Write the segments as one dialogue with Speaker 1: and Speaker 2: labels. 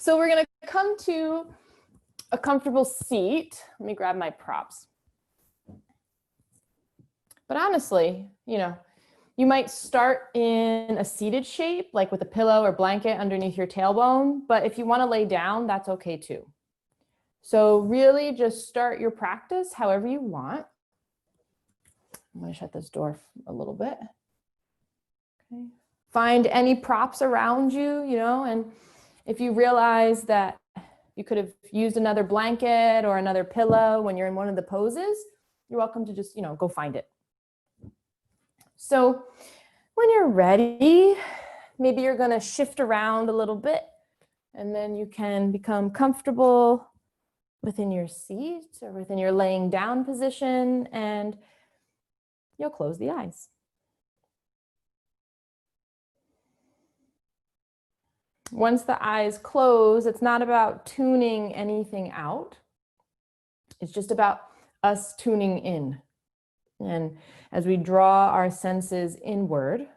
Speaker 1: So we're going to come to a comfortable seat. Let me grab my props. But honestly, you might start in a seated shape, like with a pillow or blanket underneath your tailbone. But if you want to lay down, that's okay too. So really just start your practice however you want. I'm going to shut this door a little bit. Okay. Find any props around you, and if you realize that you could have used another blanket or another pillow when you're in one of the poses, you're welcome to just, go find it. So when you're ready, maybe you're going to shift around a little bit, and then you can become comfortable within your seat or within your laying down position, and you'll close the eyes. Once the eyes close, it's not about tuning anything out. It's just about us tuning in. And as we draw our senses inward,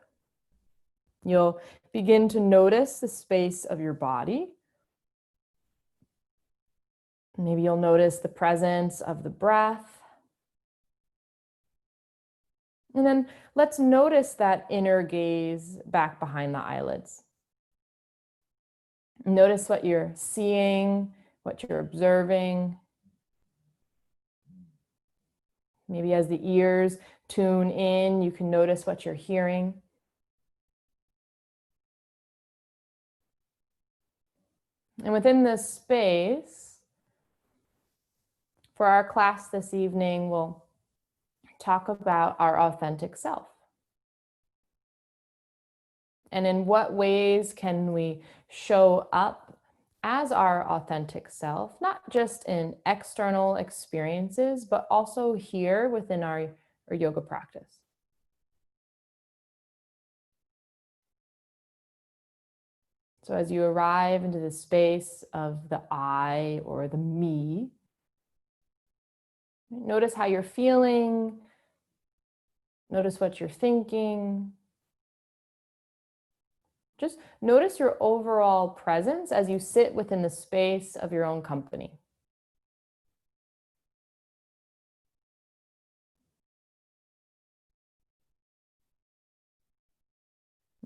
Speaker 1: you'll begin to notice the space of your body. Maybe you'll notice the presence of the breath. And then let's notice that inner gaze back behind the eyelids. Notice what you're seeing, what you're observing. Maybe as the ears tune in, you can notice what you're hearing. And within this space, for our class this evening, we'll talk about our authentic self. And in what ways can we show up as our authentic self, not just in external experiences, but also here within our yoga practice. So as you arrive into the space of the I or the me, notice how you're feeling, notice what you're thinking. Just notice your overall presence as you sit within the space of your own company.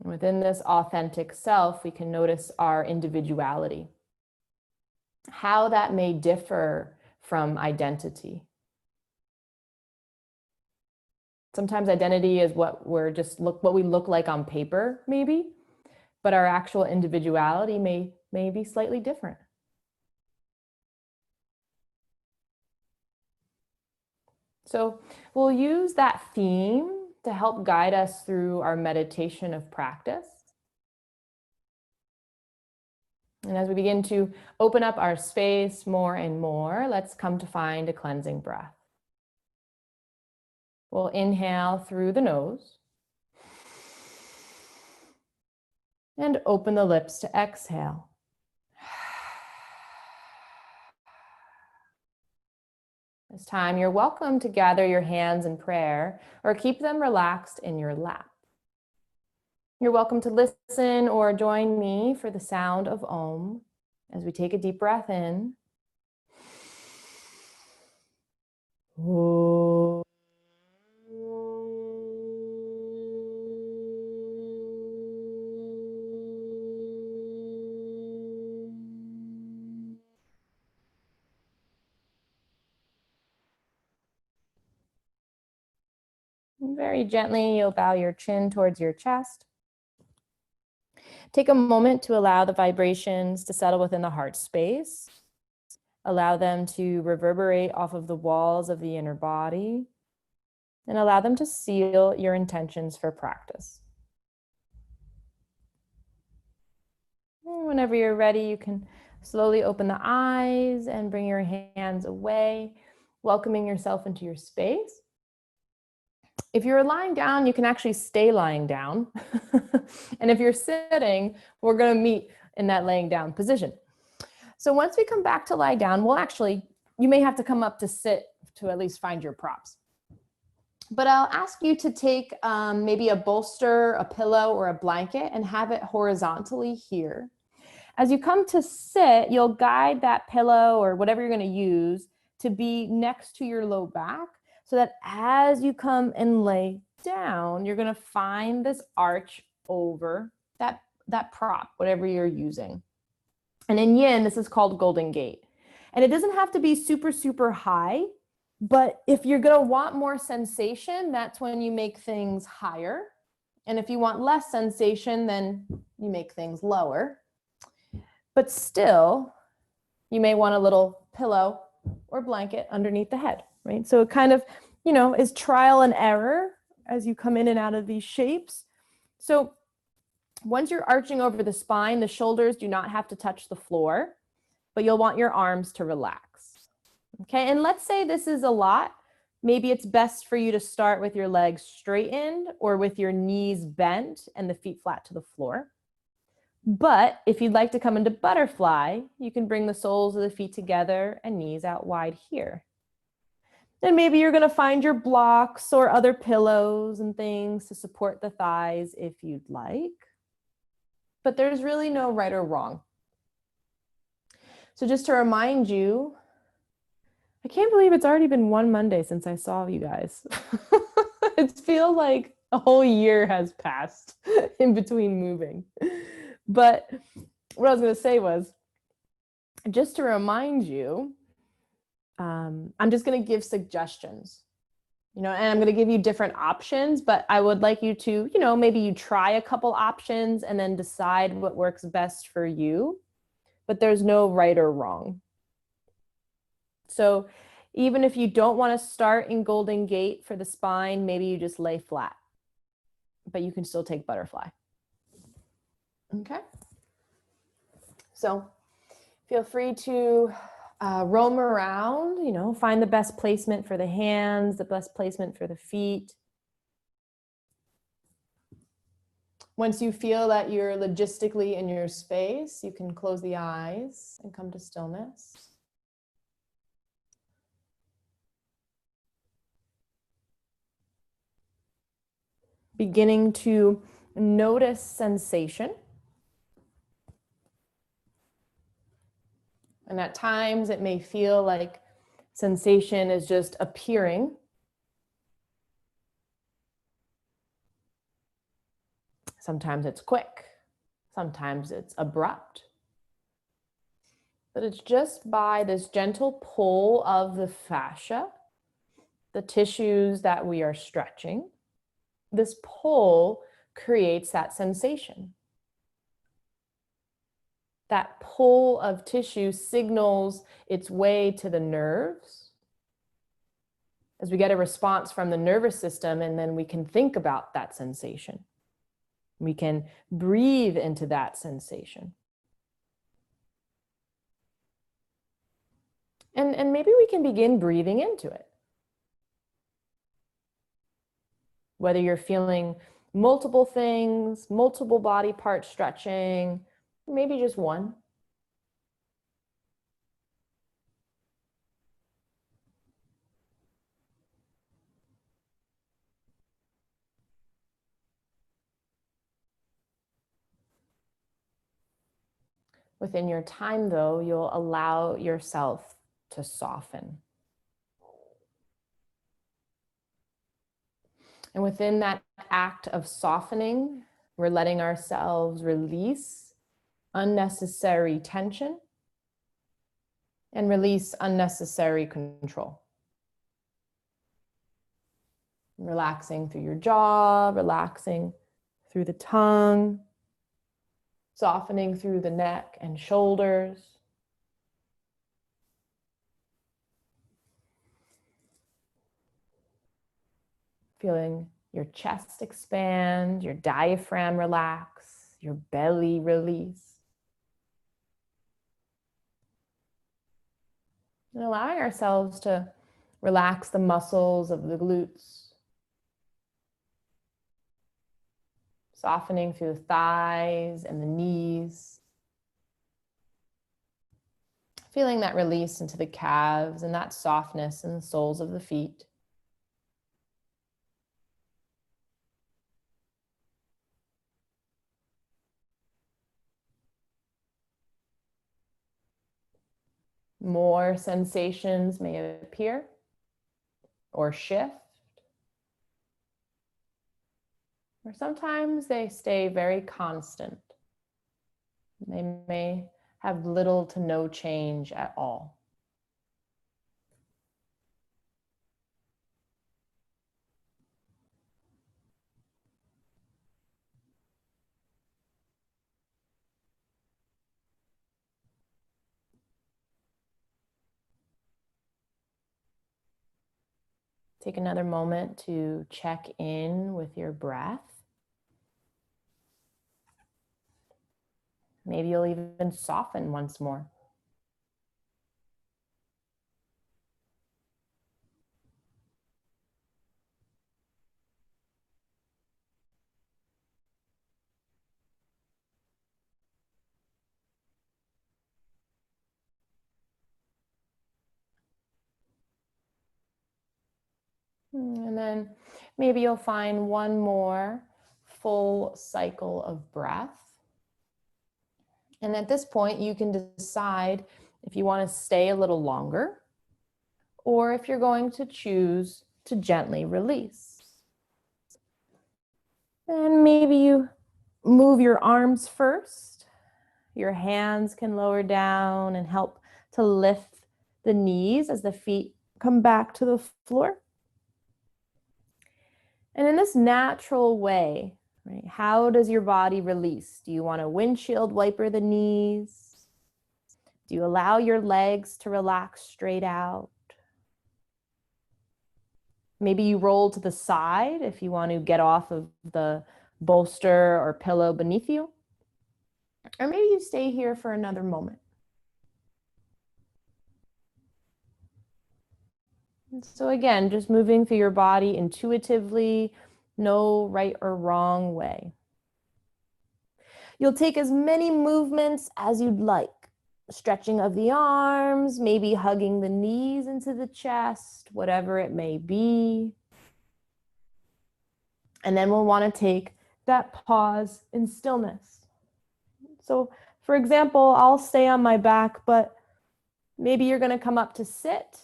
Speaker 1: Within this authentic self, we can notice our individuality, how that may differ from identity. Sometimes identity is what we look like on paper, maybe, but our actual individuality may be slightly different. So we'll use that theme to help guide us through our meditation of practice. And as we begin to open up our space more and more, let's come to find a cleansing breath. We'll inhale through the nose and open the lips to exhale. This time, you're welcome to gather your hands in prayer or keep them relaxed in your lap. You're welcome to listen or join me for the sound of Om as we take a deep breath in. Om. Very gently, you'll bow your chin towards your chest. Take a moment to allow the vibrations to settle within the heart space. Allow them to reverberate off of the walls of the inner body, and allow them to seal your intentions for practice. And whenever you're ready, you can slowly open the eyes and bring your hands away, welcoming yourself into your space. If you're lying down, you can actually stay lying down. And if you're sitting, we're going to meet in that laying down position. So once we come back to lie down, you may have to come up to sit to at least find your props. But I'll ask you to take maybe a bolster, a pillow, or a blanket and have it horizontally here. As you come to sit, you'll guide that pillow or whatever you're going to use to be next to your low back so that as you come and lay down, you're going to find this arch over that prop, whatever you're using. And in yin, this is called Golden Gate. And it doesn't have to be super, super high, but if you're going to want more sensation, that's when you make things higher. And if you want less sensation, then you make things lower. But still, you may want a little pillow or blanket underneath the head, right? So it kind of, is trial and error as you come in and out of these shapes. So once you're arching over the spine, the shoulders do not have to touch the floor, but you'll want your arms to relax. Okay, and let's say this is a lot. Maybe it's best for you to start with your legs straightened or with your knees bent and the feet flat to the floor. But if you'd like to come into butterfly, you can bring the soles of the feet together and knees out wide here. Then maybe you're going to find your blocks or other pillows and things to support the thighs if you'd like. But there's really no right or wrong. So just to remind you, I can't believe it's already been one Monday since I saw you guys. It feels like a whole year has passed in between moving. But what I was going to say was, just to remind you, I'm just going to give suggestions, and I'm going to give you different options, but I would like you to, maybe you try a couple options and then decide what works best for you, but there's no right or wrong. So even if you don't want to start in Golden Gate for the spine, maybe you just lay flat, but you can still take butterfly. Okay. So feel free to roam around, find the best placement for the hands, the best placement for the feet. Once you feel that you're logistically in your space, you can close the eyes and come to stillness. Beginning to notice sensation. And at times it may feel like sensation is just appearing. Sometimes it's quick, sometimes it's abrupt. But it's just by this gentle pull of the fascia, the tissues that we are stretching. This pull creates that sensation. That pull of tissue signals its way to the nerves as we get a response from the nervous system, and then we can think about that sensation. We can breathe into that sensation. And maybe we can begin breathing into it. Whether you're feeling multiple things, multiple body part stretching, maybe just one. Within your time, though, you'll allow yourself to soften. And within that act of softening, we're letting ourselves release unnecessary tension and release unnecessary control. Relaxing through your jaw, relaxing through the tongue, softening through the neck and shoulders. Feeling your chest expand, your diaphragm relax, your belly release. And allowing ourselves to relax the muscles of the glutes. Softening through the thighs and the knees. Feeling that release into the calves and that softness in the soles of the feet. More sensations may appear or shift, or sometimes they stay very constant. They may have little to no change at all. Take another moment to check in with your breath. Maybe you'll even soften once more. And then maybe you'll find one more full cycle of breath. And at this point, you can decide if you want to stay a little longer or if you're going to choose to gently release. And maybe you move your arms first. Your hands can lower down and help to lift the knees as the feet come back to the floor. And in this natural way, right, how does your body release? Do you want to windshield wiper the knees? Do you allow your legs to relax straight out? Maybe you roll to the side if you want to get off of the bolster or pillow beneath you. Or maybe you stay here for another moment. And so again, just moving through your body intuitively, no right or wrong way. You'll take as many movements as you'd like. Stretching of the arms, maybe hugging the knees into the chest, whatever it may be. And then we'll want to take that pause in stillness. So, for example, I'll stay on my back, but maybe you're going to come up to sit.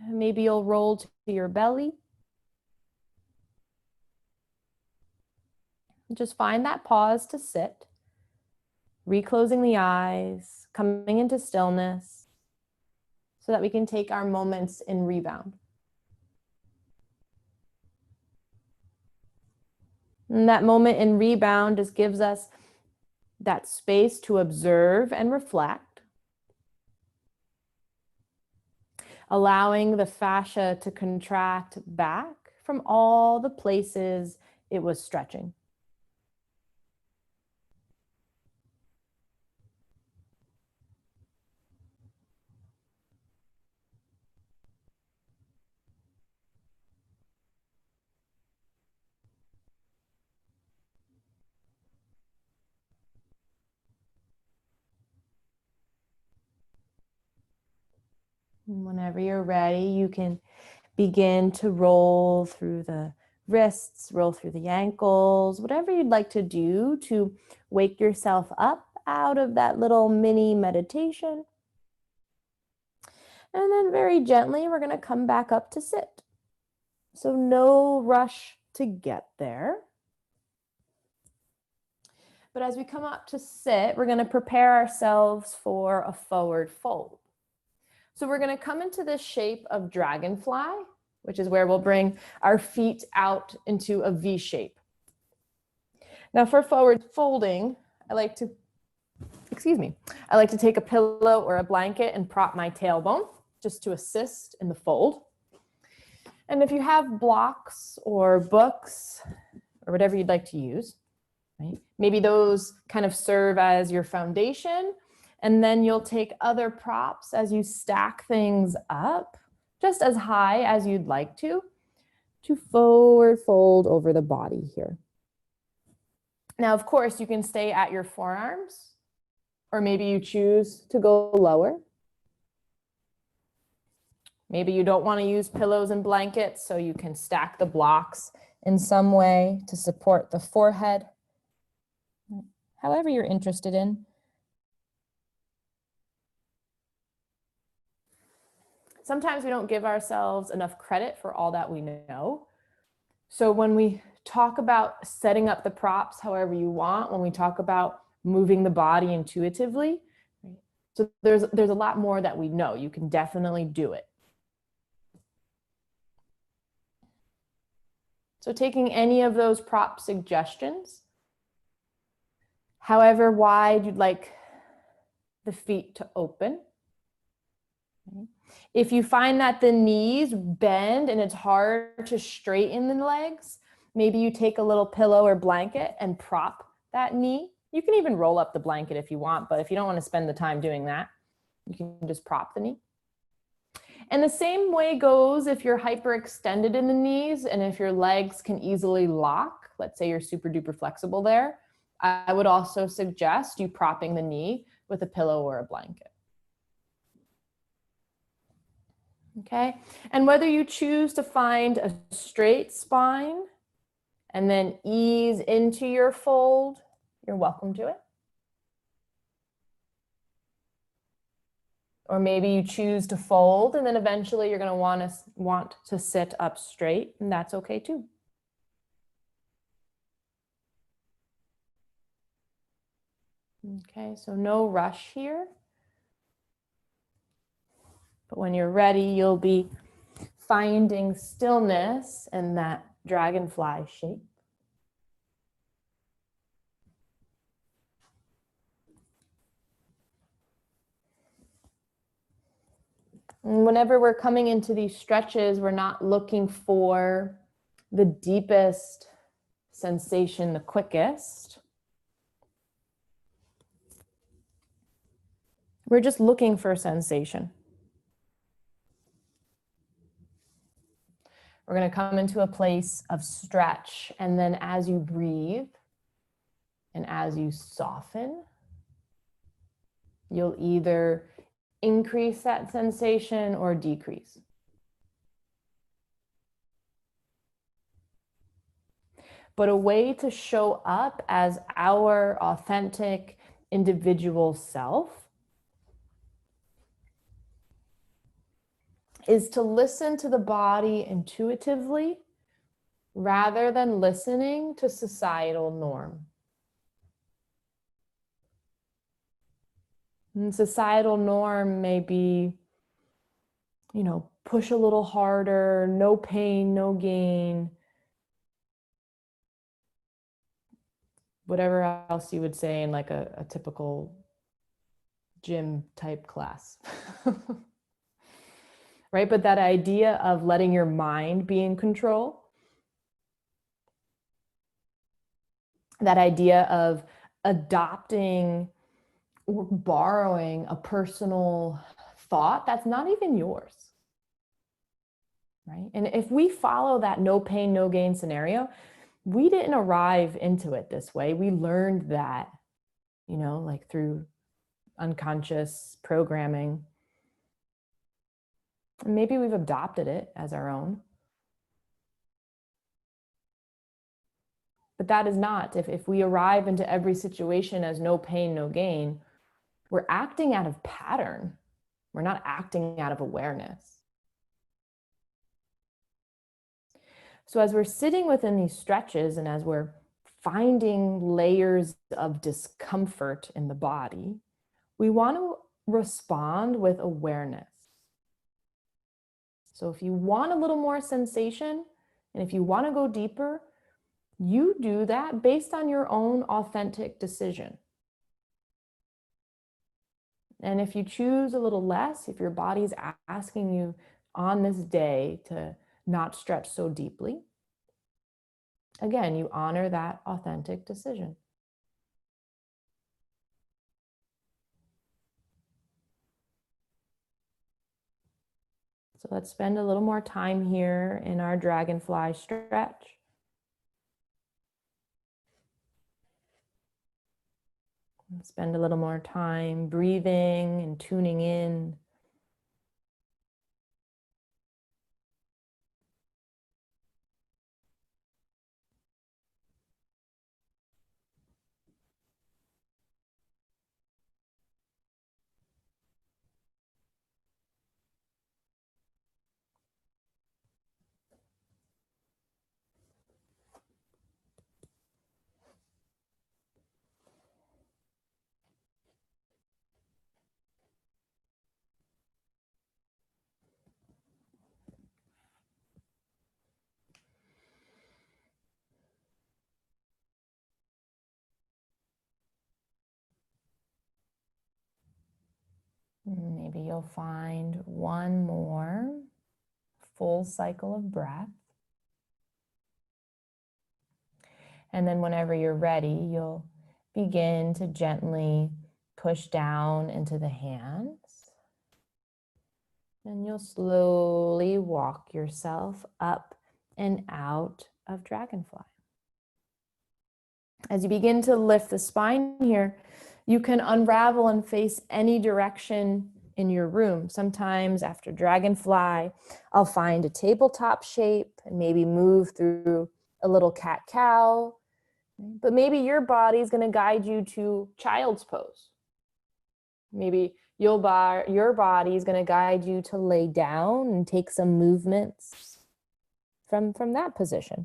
Speaker 1: Maybe you'll roll to your belly. Just find that pause to sit, reclosing the eyes, coming into stillness, so that we can take our moments in rebound. And that moment in rebound just gives us that space to observe and reflect, allowing the fascia to contract back from all the places it was stretching. And whenever you're ready, you can begin to roll through the wrists, roll through the ankles, whatever you'd like to do to wake yourself up out of that little mini meditation. And then very gently, we're going to come back up to sit. So no rush to get there. But as we come up to sit, we're going to prepare ourselves for a forward fold. So we're going to come into this shape of dragonfly, which is where we'll bring our feet out into a V shape. Now for forward folding, I like to take a pillow or a blanket and prop my tailbone just to assist in the fold. And if you have blocks or books or whatever you'd like to use, right? Maybe those kind of serve as your foundation, and then you'll take other props as you stack things up just as high as you'd like to forward fold over the body here. Now, of course, you can stay at your forearms, or maybe you choose to go lower. Maybe you don't want to use pillows and blankets, so you can stack the blocks in some way to support the forehead. However you're interested in. sometimes we don't give ourselves enough credit for all that we know. So when we talk about setting up the props however you want, when we talk about moving the body intuitively, so there's a lot more that we know. You can definitely do it. So taking any of those prop suggestions, however wide you'd like the feet to open. If you find that the knees bend and it's hard to straighten the legs, maybe you take a little pillow or blanket and prop that knee. You can even roll up the blanket if you want, but if you don't want to spend the time doing that, you can just prop the knee. And the same way goes if you're hyperextended in the knees and if your legs can easily lock, let's say you're super duper flexible there, I would also suggest you propping the knee with a pillow or a blanket. Okay, and whether you choose to find a straight spine and then ease into your fold, you're welcome to it. Or maybe you choose to fold and then eventually you're going to want to sit up straight, and that's okay too. Okay, so no rush here. But when you're ready, you'll be finding stillness in that dragonfly shape. And whenever we're coming into these stretches, we're not looking for the deepest sensation the quickest. We're just looking for sensation. We're going to come into a place of stretch, and then as you breathe and as you soften, you'll either increase that sensation or decrease. But a way to show up as our authentic individual self is to listen to the body intuitively rather than listening to societal norm. And societal norm may be, push a little harder, no pain, no gain, whatever else you would say in like a typical gym type class. Right? But that idea of letting your mind be in control, that idea of adopting or borrowing a personal thought that's not even yours, right? And if we follow that no pain, no gain scenario, we didn't arrive into it this way. We learned that, like through unconscious programming. And maybe we've adopted it as our own. But that is not, if we arrive into every situation as no pain, no gain, we're acting out of pattern. We're not acting out of awareness. So as we're sitting within these stretches and as we're finding layers of discomfort in the body, we want to respond with awareness. So if you want a little more sensation, and if you want to go deeper, you do that based on your own authentic decision. And if you choose a little less, if your body's asking you on this day to not stretch so deeply, again, you honor that authentic decision. So let's spend a little more time here in our dragonfly stretch. Spend a little more time breathing and tuning in. you'll find one more full cycle of breath. And then whenever you're ready, you'll begin to gently push down into the hands. And you'll slowly walk yourself up and out of dragonfly. As you begin to lift the spine here, you can unravel and face any direction in your room. Sometimes after dragonfly, I'll find a tabletop shape and maybe move through a little cat-cow. But maybe your body is going to guide you to child's pose. Maybe your body is going to guide you to lay down and take some movements from that position.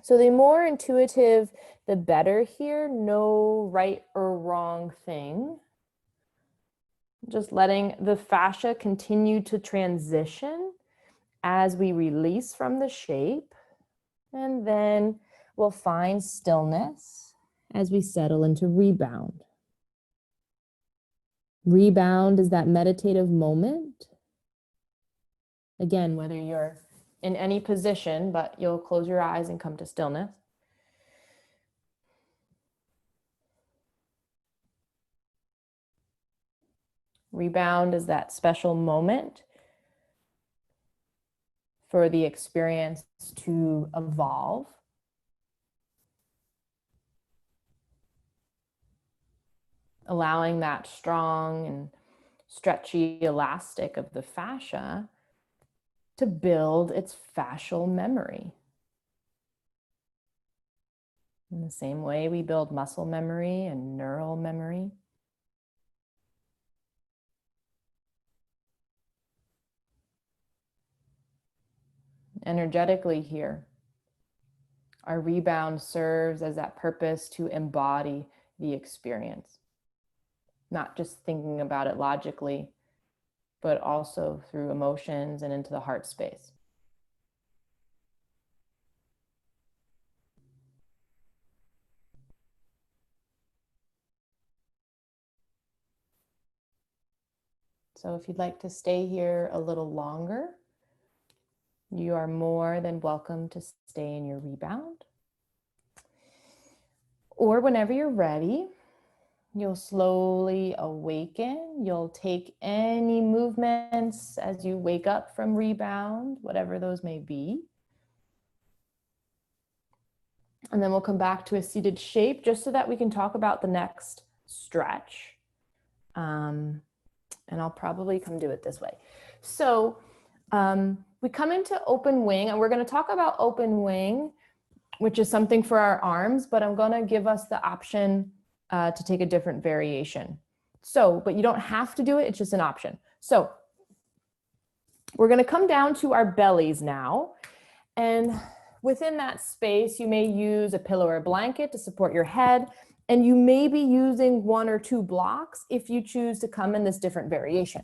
Speaker 1: So the more intuitive, the better here. No right or wrong thing. Just letting the fascia continue to transition as we release from the shape. And then we'll find stillness as we settle into rebound. Rebound is that meditative moment. Again, whether you're in any position, but you'll close your eyes and come to stillness. Rebound is that special moment for the experience to evolve. Allowing that strong and stretchy elastic of the fascia to build its fascial memory. In the same way we build muscle memory and neural memory. Energetically here, our rebound serves as that purpose to embody the experience. Not just thinking about it logically, but also through emotions and into the heart space. So if you'd like to stay here a little longer, you are more than welcome to stay in your rebound. Or whenever you're ready, you'll slowly awaken. You'll take any movements as you wake up from rebound, whatever those may be. And then we'll come back to a seated shape just so that we can talk about the next stretch. And I'll probably come do it this way. So we come into open wing, and we're going to talk about open wing, which is something for our arms, but I'm going to give us the option to take a different variation. So, but you don't have to do it. It's just an option. So we're going to come down to our bellies now. And within that space, you may use a pillow or a blanket to support your head. And you may be using one or two blocks if you choose to come in this different variation.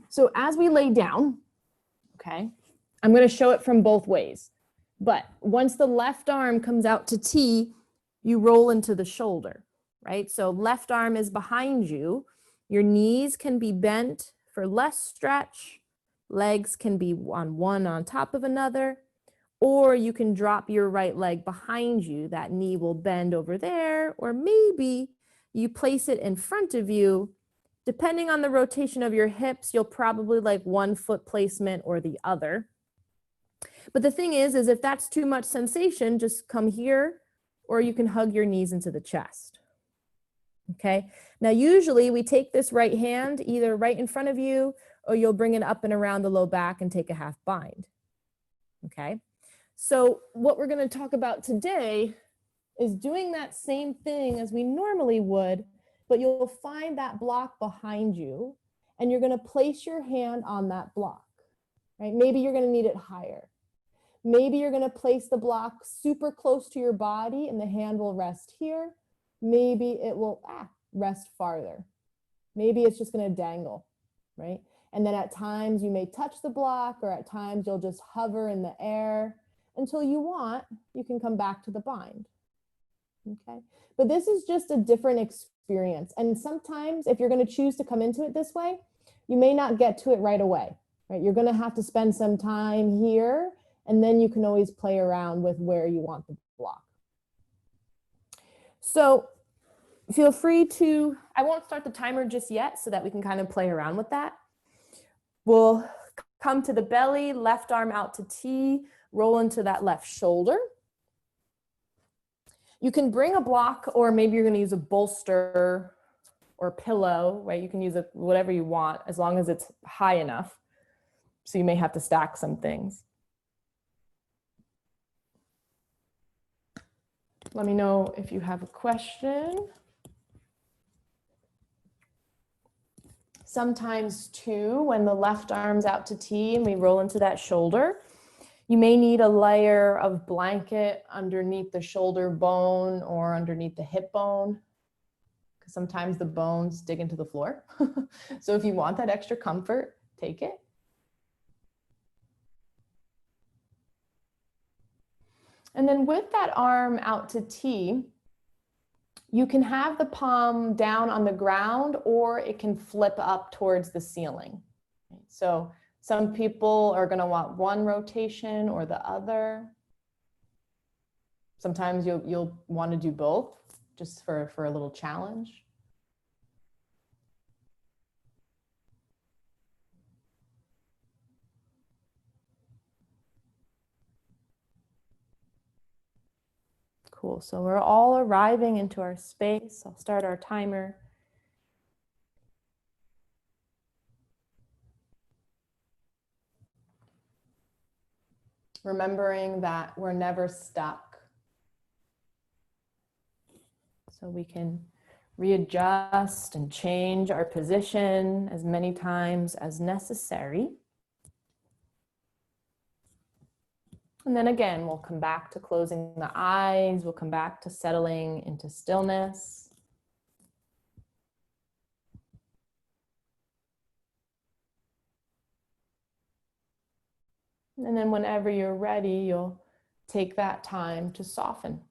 Speaker 1: So as we lay down, okay, I'm going to show it from both ways. But once the left arm comes out to T, you roll into the shoulder, right? So left arm is behind you. Your knees can be bent for less stretch. Legs can be on one on top of another. Or you can drop your right leg behind you. That knee will bend over there. Or maybe you place it in front of you. Depending on the rotation of your hips, you'll probably like one foot placement or the other. But the thing is if that's too much sensation, just come here, or you can hug your knees into the chest. Okay. Now, usually we take this right hand either right in front of you, or you'll bring it up and around the low back and take a half bind. Okay. So what we're going to talk about today is doing that same thing as we normally would, but you'll find that block behind you, and you're going to place your hand on that block, right? Maybe you're going to need it higher. Maybe you're going to place the block super close to your body and the hand will rest here. Maybe it will rest farther. Maybe it's just going to dangle, right? And then at times you may touch the block, or at times you'll just hover in the air. Until you want, you can come back to the bind. Okay. But this is just a different experience. And sometimes if you're going to choose to come into it this way, you may not get to it right away, right? You're going to have to spend some time here, and then you can always play around with where you want the block. So feel free to, I won't start the timer just yet so that we can kind of play around with that. We'll come to the belly, left arm out to T, roll into that left shoulder. You can bring a block, or maybe you're going to use a bolster or pillow, right? You can use whatever you want as long as it's high enough. So you may have to stack some things. Let me know if you have a question. Sometimes too, when the left arm's out to T and we roll into that shoulder, you may need a layer of blanket underneath the shoulder bone or underneath the hip bone, because sometimes the bones dig into the floor. So if you want that extra comfort, take it. And then with that arm out to T, you can have the palm down on the ground, or it can flip up towards the ceiling. So some people are going to want one rotation or the other. Sometimes you'll want to do both just for a little challenge. Cool. So we're all arriving into our space. I'll start our timer. Remembering that we're never stuck. So we can readjust and change our position as many times as necessary. And then again, we'll come back to closing the eyes. We'll come back to settling into stillness. And then whenever you're ready, you'll take that time to soften.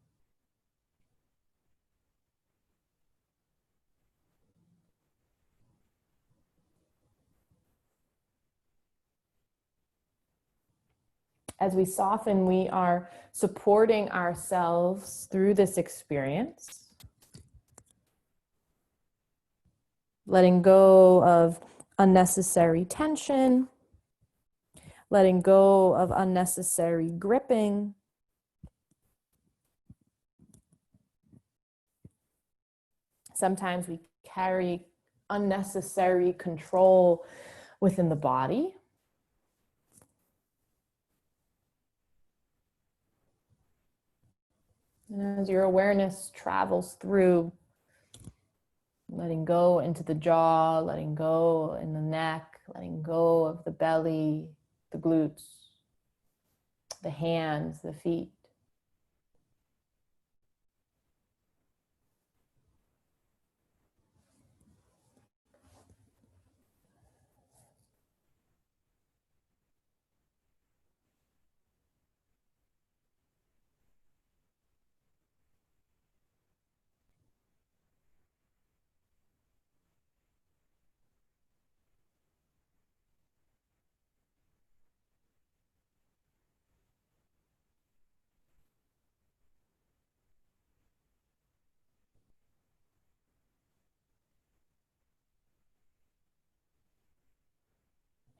Speaker 1: As we soften, we are supporting ourselves through this experience. Letting go of unnecessary tension, letting go of unnecessary gripping. Sometimes we carry unnecessary control within the body. And as your awareness travels through, letting go into the jaw, letting go in the neck, letting go of the belly, the glutes, the hands, the feet.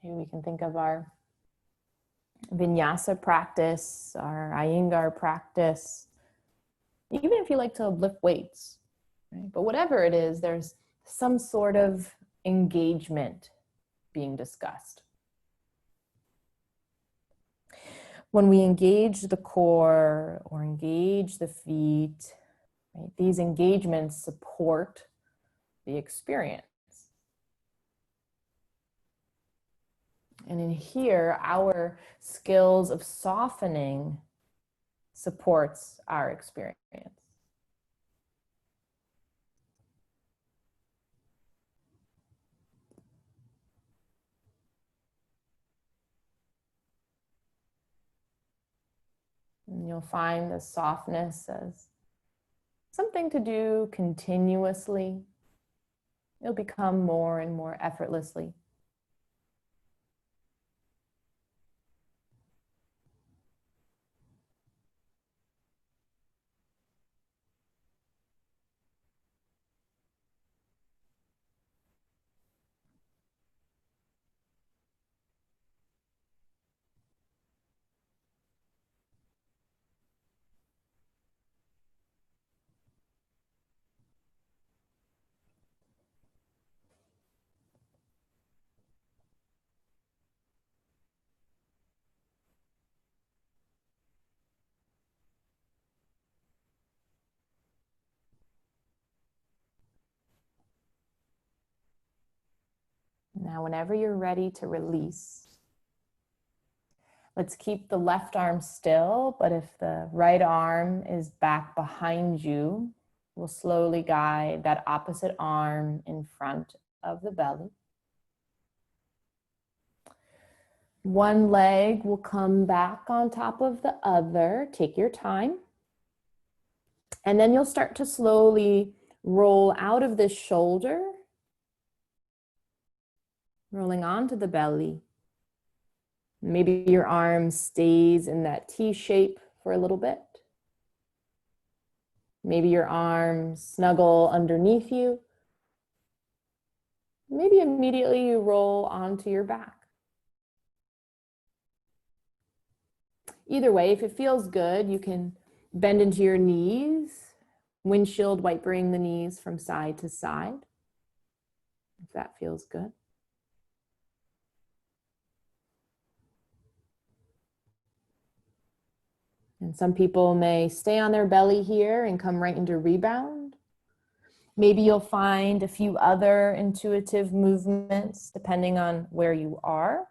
Speaker 1: Maybe we can think of our vinyasa practice, our Iyengar practice, even if you like to lift weights, right? But whatever it is, there's some sort of engagement being discussed. When we engage the core or engage the feet, right, these engagements support the experience. And in here, our skills of softening supports our experience. And you'll find the softness as something to do continuously. It'll become more and more effortlessly. Now, whenever you're ready to release, let's keep the left arm still, but if the right arm is back behind you, we'll slowly guide that opposite arm in front of the belly. One leg will come back on top of the other. Take your time. And then you'll start to slowly roll out of this shoulder, rolling onto the belly. Maybe your arm stays in that T shape for a little bit. Maybe your arms snuggle underneath you. Maybe immediately you roll onto your back. Either way, if it feels good, you can bend into your knees, windshield wipering the knees from side to side, if that feels good. And some people may stay on their belly here and come right into rebound. Maybe you'll find a few other intuitive movements depending on where you are.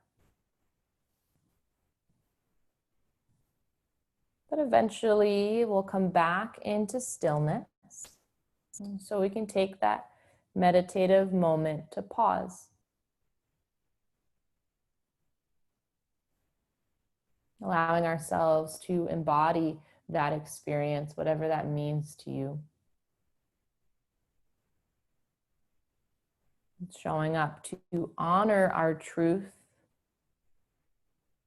Speaker 1: But eventually we'll come back into stillness. So we can take that meditative moment to pause. Allowing ourselves to embody that experience, whatever that means to you. It's showing up to honor our truth,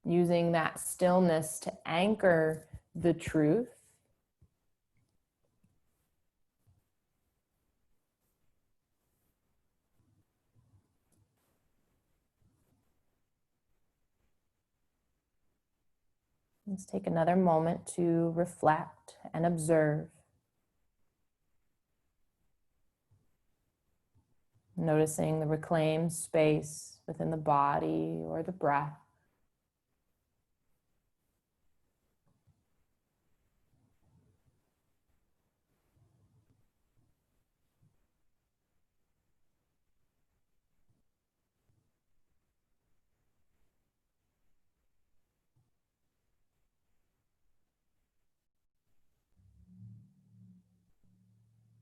Speaker 1: using that stillness to anchor the truth. Let's take another moment to reflect and observe. Noticing the reclaimed space within the body or the breath.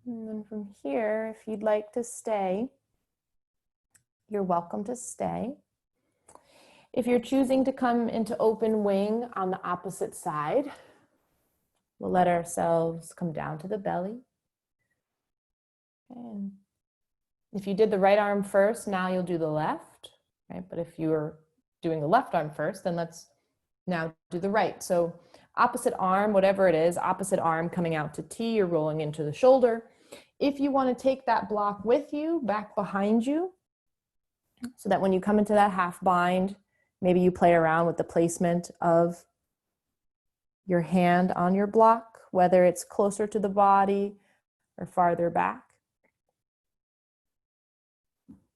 Speaker 1: And then from here, if you'd like to stay, you're welcome to stay. If you're choosing to come into open wing on the opposite side, we'll let ourselves come down to the belly. And if you did the right arm first, now you'll do the left, right? But if you're doing the left arm first, then let's now do the right. So opposite arm, whatever it is, opposite arm coming out to T, you're rolling into the shoulder. If you want to take that block with you, back behind you, so that when you come into that half bind, maybe you play around with the placement of your hand on your block, whether it's closer to the body or farther back.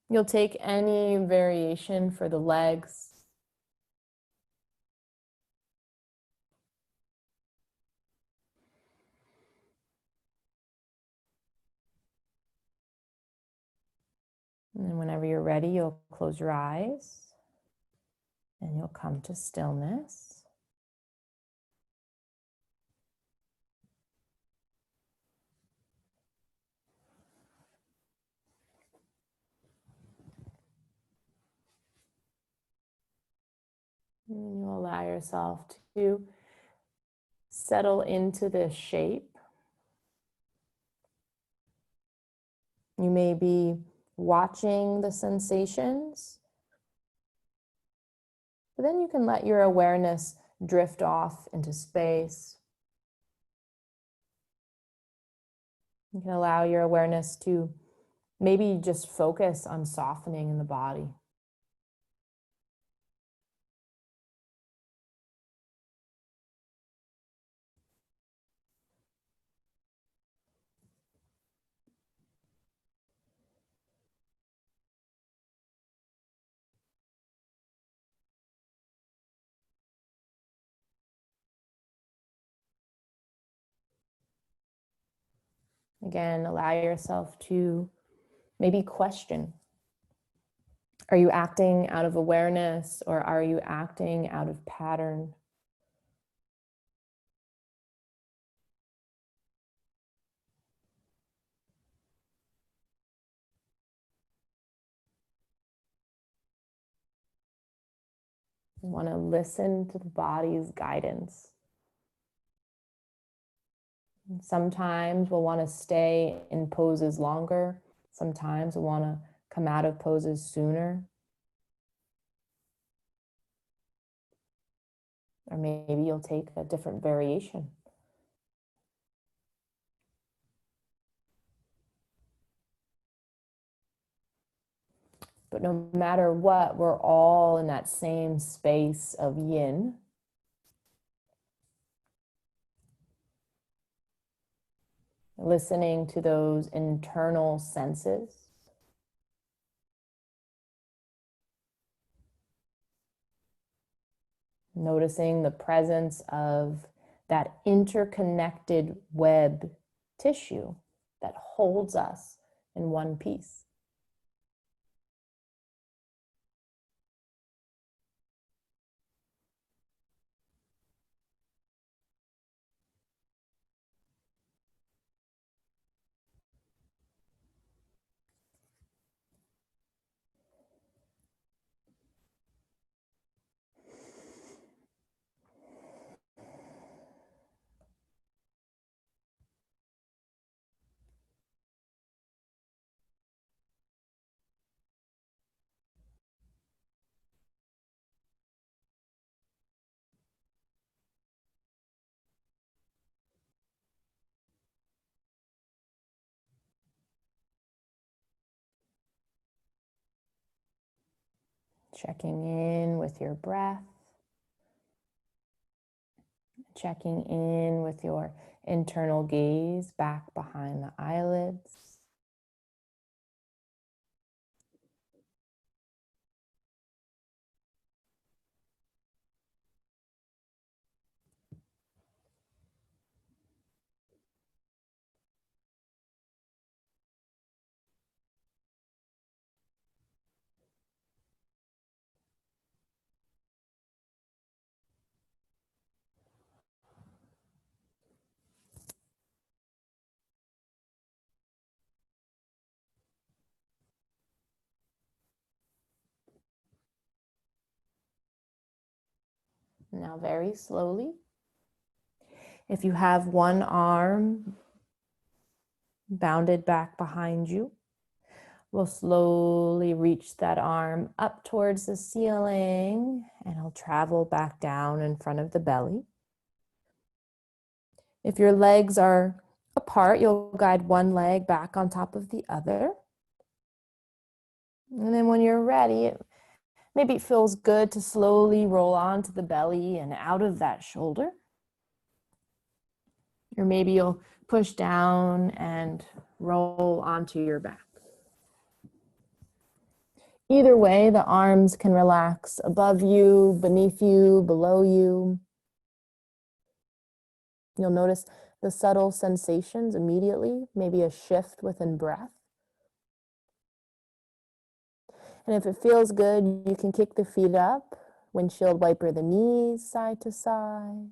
Speaker 1: You'll take any variation for the legs. And whenever you're ready, you'll close your eyes and you'll come to stillness. And you'll allow yourself to settle into this shape. You may be watching the sensations, but then you can let your awareness drift off into space. You can allow your awareness to maybe just focus on softening in the body. Again, allow yourself to maybe question. Are you acting out of awareness or are you acting out of pattern? You want to listen to the body's guidance. Sometimes we'll want to stay in poses longer. Sometimes we'll want to come out of poses sooner. Or maybe you'll take a different variation. But no matter what, we're all in that same space of yin. Listening to those internal senses. Noticing the presence of that interconnected web tissue that holds us in one piece. Checking in with your breath. Checking in with your internal gaze back behind the eyelids. Now very slowly, if you have one arm bounded back behind you, we'll slowly reach that arm up towards the ceiling and it'll travel back down in front of the belly. If your legs are apart, you'll guide one leg back on top of the other. And then when you're ready, maybe it feels good to slowly roll onto the belly and out of that shoulder. Or maybe you'll push down and roll onto your back. Either way, the arms can relax above you, beneath you, below you. You'll notice the subtle sensations immediately, maybe a shift within breath. And if it feels good, you can kick the feet up, windshield wiper the knees side to side.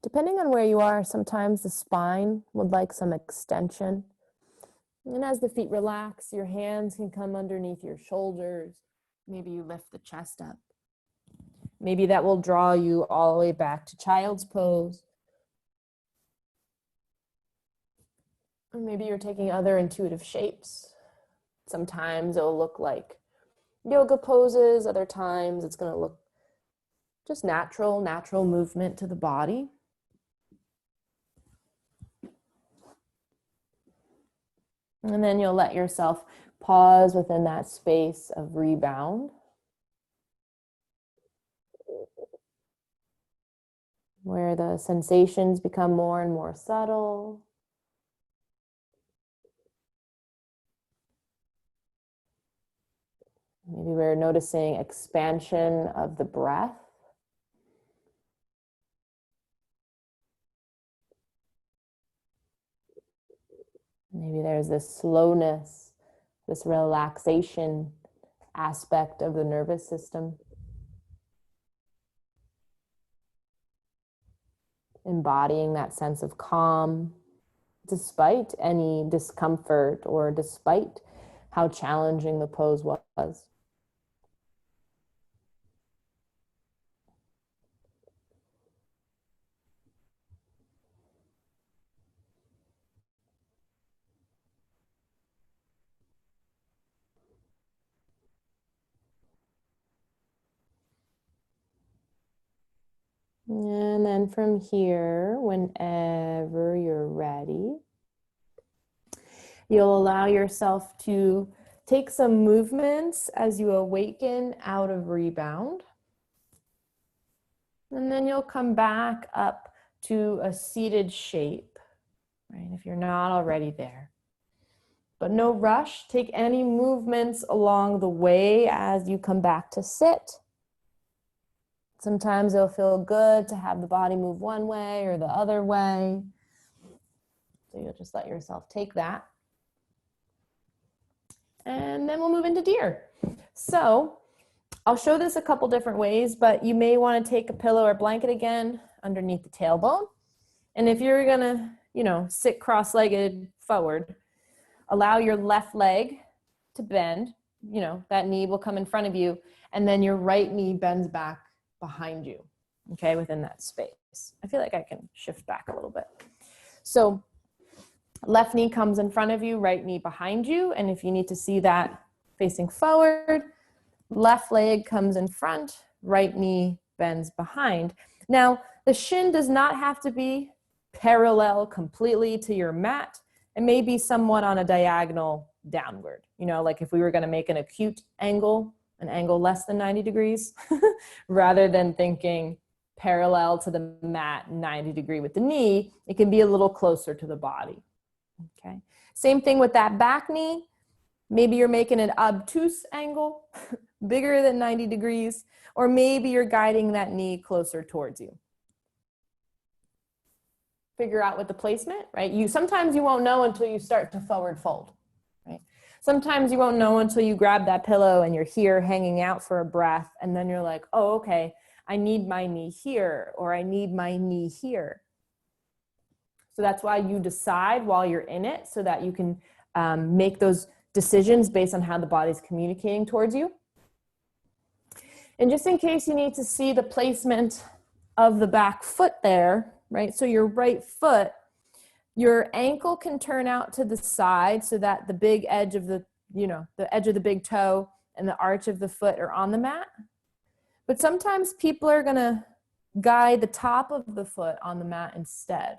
Speaker 1: Depending on where you are, sometimes the spine would like some extension. And as the feet relax, your hands can come underneath your shoulders. Maybe you lift the chest up. Maybe that will draw you all the way back to child's pose. Or maybe you're taking other intuitive shapes. Sometimes it'll look like yoga poses. Other times it's going to look just natural movement to the body. And then you'll let yourself pause within that space of rebound, where the sensations become more and more subtle. Maybe we're noticing expansion of the breath. Maybe there's this slowness, this relaxation aspect of the nervous system. Embodying that sense of calm despite any discomfort or despite how challenging the pose was. And then from here, whenever you're ready, you'll allow yourself to take some movements as you awaken out of rebound. And then you'll come back up to a seated shape, right? If you're not already there. But no rush. Take any movements along the way as you come back to sit. Sometimes it'll feel good to have the body move one way or the other way. So you'll just let yourself take that. And then we'll move into deer. So I'll show this a couple different ways, but you may want to take a pillow or blanket again underneath the tailbone. And if you're gonna, sit cross-legged forward, allow your left leg to bend. That knee will come in front of you, and then your right knee bends back behind you, okay, within that space. I feel like I can shift back a little bit. So left knee comes in front of you, right knee behind you, and if you need to see that facing forward, left leg comes in front, right knee bends behind. Now, the shin does not have to be parallel completely to your mat. It may be somewhat on a diagonal downward. Like if we were going to make an acute angle, an angle less than 90 degrees, rather than thinking parallel to the mat, 90 degree with the knee, it can be a little closer to the body. Okay. Same thing with that back knee. Maybe you're making an obtuse angle, bigger than 90 degrees, or maybe you're guiding that knee closer towards you. Figure out with the placement, right? Sometimes you won't know until you start to forward fold, right? Sometimes you won't know until you grab that pillow and you're here hanging out for a breath, and then you're like, oh, okay, I need my knee here, or I need my knee here. So that's why you decide while you're in it, so that you can make those decisions based on how the body's communicating towards you. And just in case you need to see the placement of the back foot there, right? So your right foot, your ankle can turn out to the side so that the big edge of the edge of the big toe and the arch of the foot are on the mat. But sometimes people are going to guide the top of the foot on the mat instead.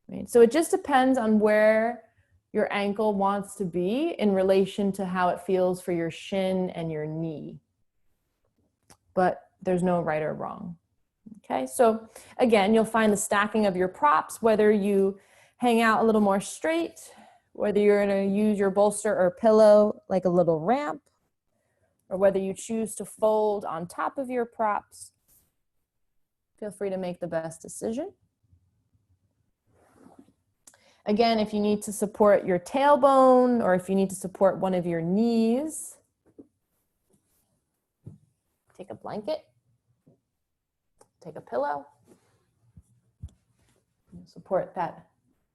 Speaker 1: Right? So it just depends on where your ankle wants to be in relation to how it feels for your shin and your knee. But there's no right or wrong. Okay, so again, you'll find the stacking of your props, whether you hang out a little more straight, whether you're going to use your bolster or pillow like a little ramp, or whether you choose to fold on top of your props. Feel free to make the best decision. Again, if you need to support your tailbone or if you need to support one of your knees, take a blanket, take a pillow, support that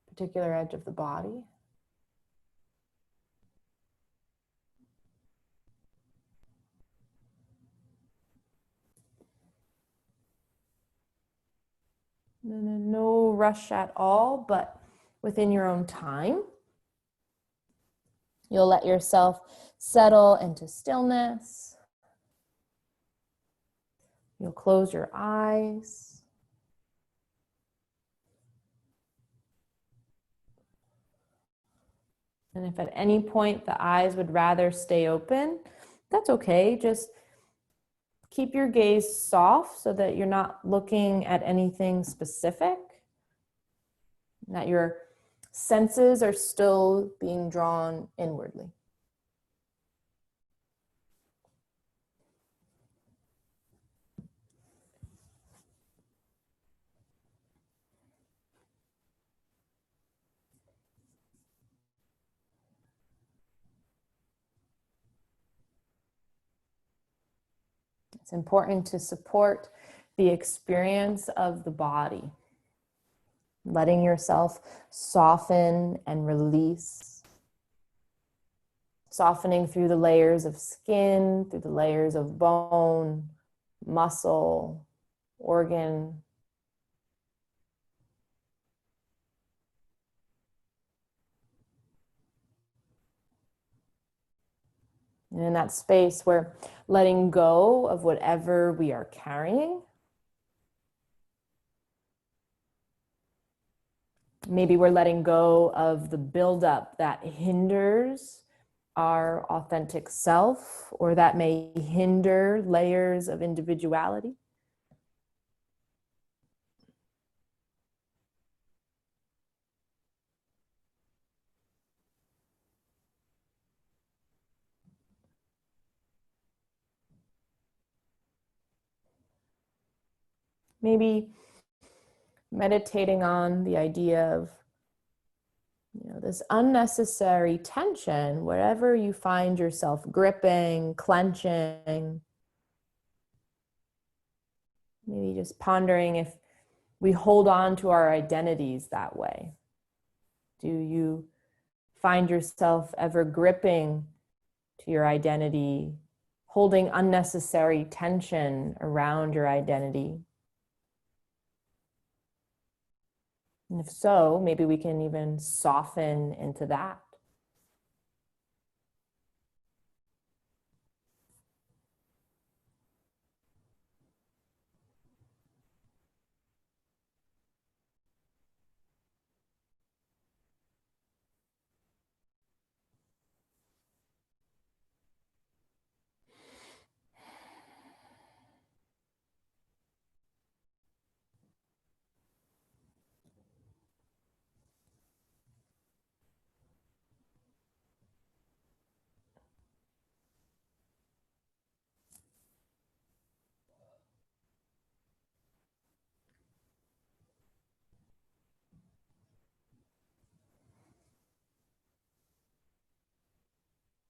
Speaker 1: particular edge of the body. No rush at all, but within your own time. You'll let yourself settle into stillness. You'll close your eyes. And if at any point the eyes would rather stay open, that's okay. Just keep your gaze soft so that you're not looking at anything specific, that your senses are still being drawn inwardly. It's important to support the experience of the body, letting yourself soften and release, softening through the layers of skin, through the layers of bone, muscle, organ. And in that space, we're letting go of whatever we are carrying. Maybe we're letting go of the buildup that hinders our authentic self, or that may hinder layers of individuality. Maybe meditating on the idea of, this unnecessary tension, wherever you find yourself gripping, clenching. Maybe just pondering if we hold on to our identities that way. Do you find yourself ever gripping to your identity, holding unnecessary tension around your identity? And if so, maybe we can even soften into that.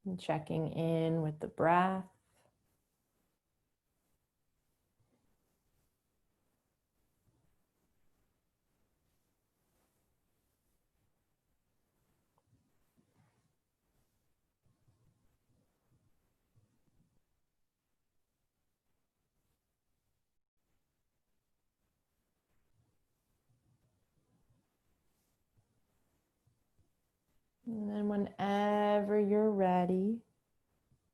Speaker 1: And checking in with the breath. And then whenever you're ready,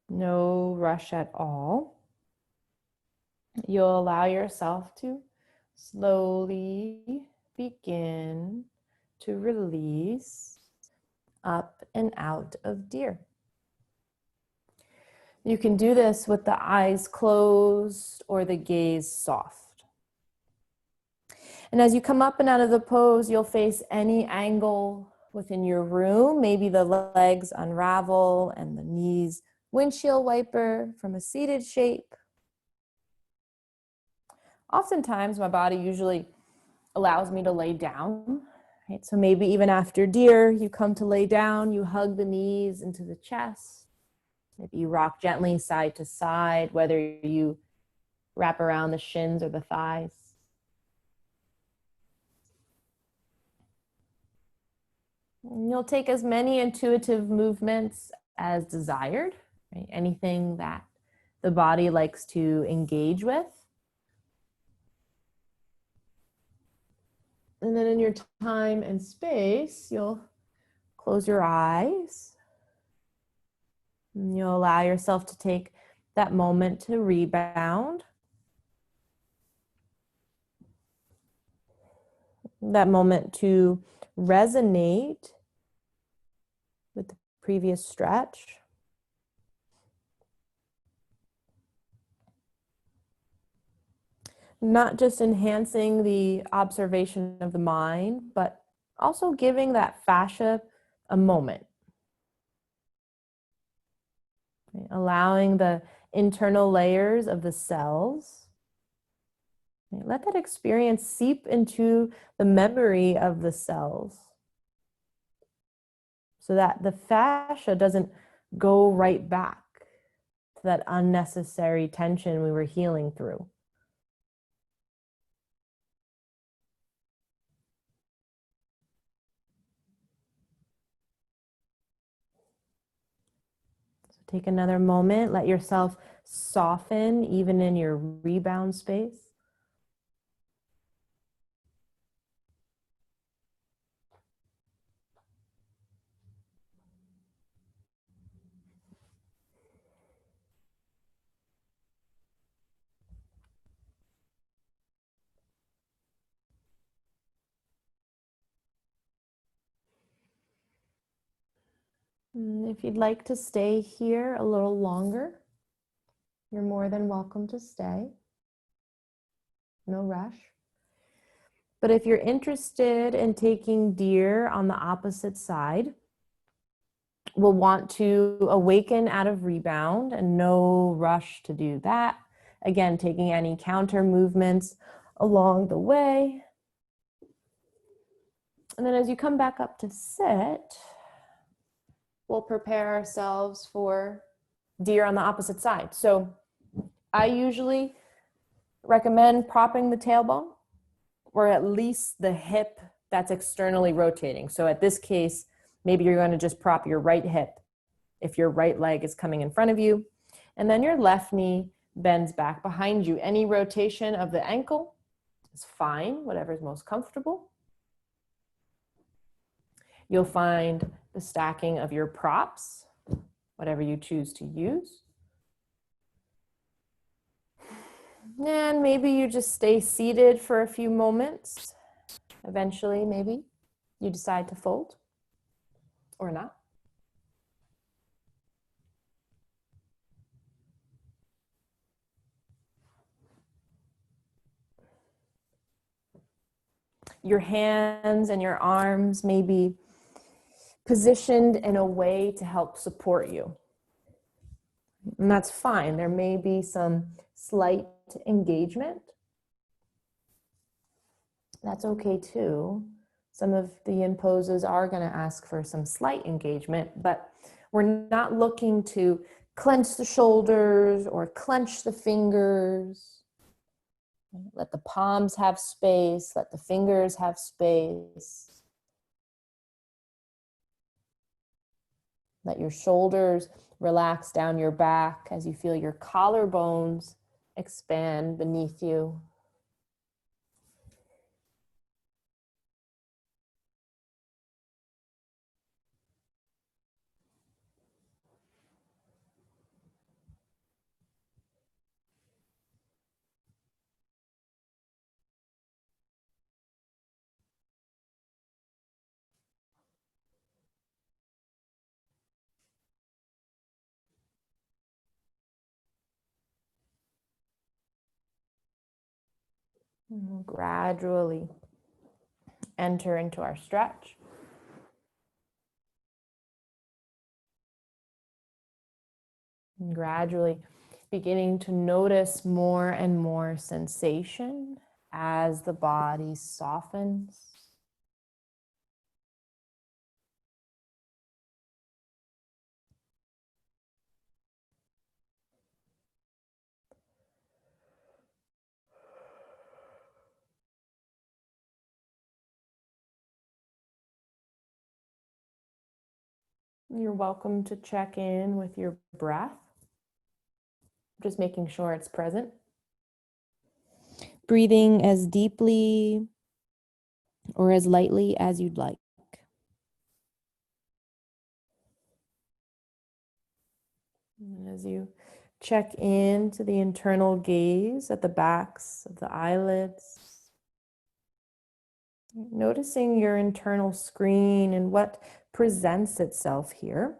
Speaker 1: no rush at all, you'll allow yourself to slowly begin to release up and out of deer. You can do this with the eyes closed or the gaze soft. And as you come up and out of the pose, you'll face any angle within your room. Maybe the legs unravel and the knees windshield wiper from a seated shape. Oftentimes, my body usually allows me to lay down, right? So maybe even after deer, you come to lay down, you hug the knees into the chest. Maybe you rock gently side to side, whether you wrap around the shins or the thighs. And you'll take as many intuitive movements as desired, right? Anything that the body likes to engage with. And then in your time and space, you'll close your eyes. And you'll allow yourself to take that moment to rebound. That moment to resonate with the previous stretch. Not just enhancing the observation of the mind, but also giving that fascia a moment. Allowing the internal layers of the cells. Let that experience seep into the memory of the cells so that the fascia doesn't go right back to that unnecessary tension we were healing through. So take another moment, let yourself soften even in your rebound space. And if you'd like to stay here a little longer, you're more than welcome to stay. No rush. But if you're interested in taking deer on the opposite side, we'll want to awaken out of rebound, and no rush to do that. Again, taking any counter movements along the way. And then as you come back up to sit, we'll prepare ourselves for deer on the opposite side. So I usually recommend propping the tailbone, or at least the hip that's externally rotating. So at this case, maybe you're going to just prop your right hip if your right leg is coming in front of you. And then your left knee bends back behind you. Any rotation of the ankle is fine, whatever is most comfortable. You'll find the stacking of your props, whatever you choose to use. And maybe you just stay seated for a few moments. Eventually, maybe you decide to fold or not. Your hands and your arms may be positioned in a way to help support you. And that's fine. There may be some slight engagement. That's okay too. Some of the yin poses are going to ask for some slight engagement, but we're not looking to clench the shoulders or clench the fingers. Let the palms have space, let the fingers have space. Let your shoulders relax down your back as you feel your collarbones expand beneath you. And we'll gradually enter into our stretch. And gradually beginning to notice more and more sensation as the body softens. You're welcome to check in with your breath, just making sure it's present. Breathing as deeply or as lightly as you'd like. And as you check into the internal gaze at the backs of the eyelids, noticing your internal screen and what presents itself here.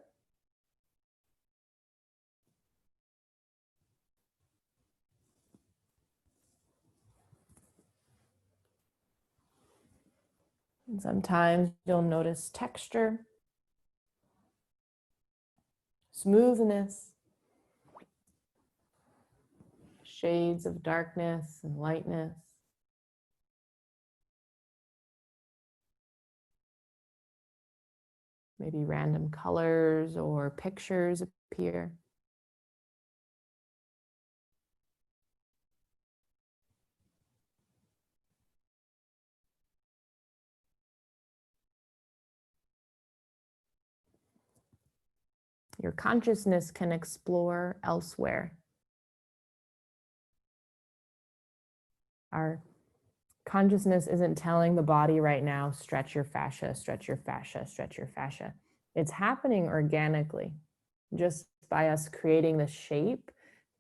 Speaker 1: And sometimes you'll notice texture, smoothness, shades of darkness and lightness. Maybe random colors or pictures appear. Your consciousness can explore elsewhere. Our consciousness isn't telling the body right now, stretch your fascia, stretch your fascia, stretch your fascia. It's happening organically, just by us creating the shape,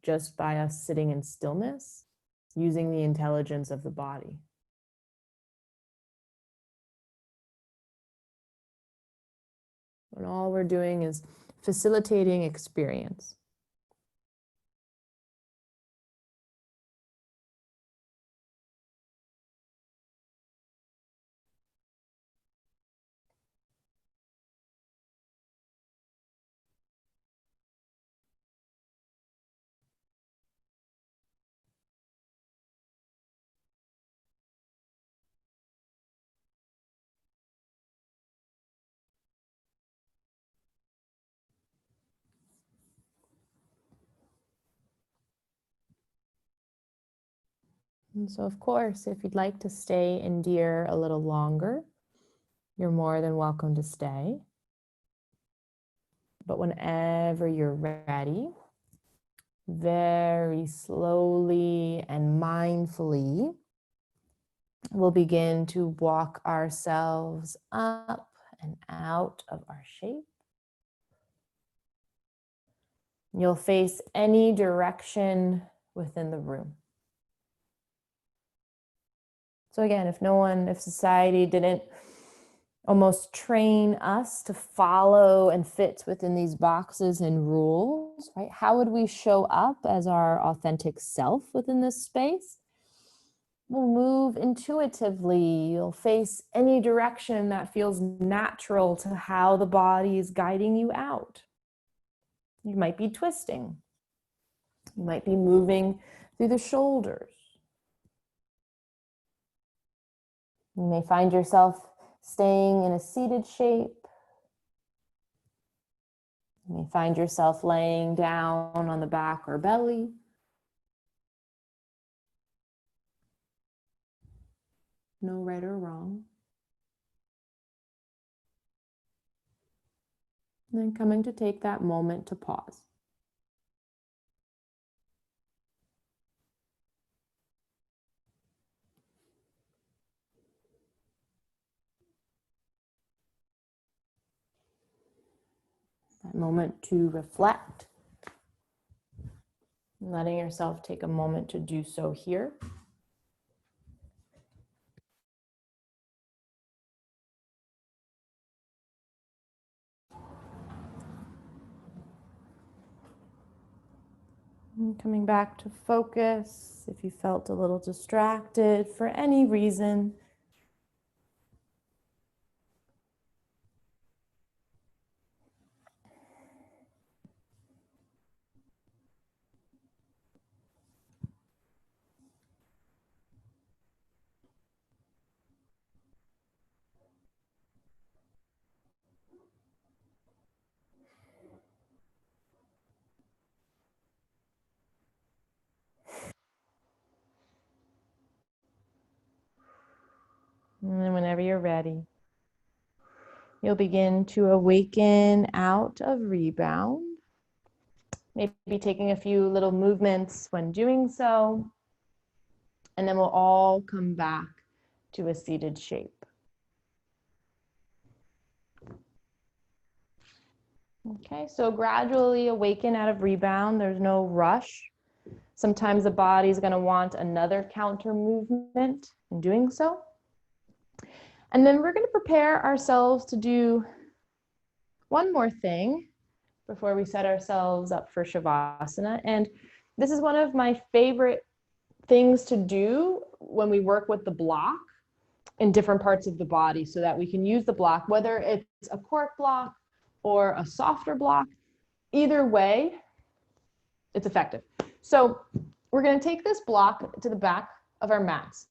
Speaker 1: just by us sitting in stillness, using the intelligence of the body. And all we're doing is facilitating experience. And so, of course, if you'd like to stay in deer a little longer, you're more than welcome to stay. But whenever you're ready, very slowly and mindfully, we'll begin to walk ourselves up and out of our shape. You'll face any direction within the room. So again, if society didn't almost train us to follow and fit within these boxes and rules, right? How would we show up as our authentic self within this space? We'll move intuitively. You'll face any direction that feels natural to how the body is guiding you out. You might be twisting. You might be moving through the shoulders. You may find yourself staying in a seated shape. You may find yourself laying down on the back or belly. No right or wrong. And then coming to take that moment to pause. That moment to reflect. Letting yourself take a moment to do so here. And coming back to focus, if you felt a little distracted for any reason. And then whenever you're ready, you'll begin to awaken out of rebound. Maybe taking a few little movements when doing so. And then we'll all come back to a seated shape. Okay, so gradually awaken out of rebound. There's no rush. Sometimes the body's going to want another counter movement in doing so. And then we're going to prepare ourselves to do one more thing before we set ourselves up for Shavasana. And this is one of my favorite things to do when we work with the block in different parts of the body so that we can use the block, whether it's a cork block or a softer block. Either way, it's effective. So we're going to take this block to the back of our mats.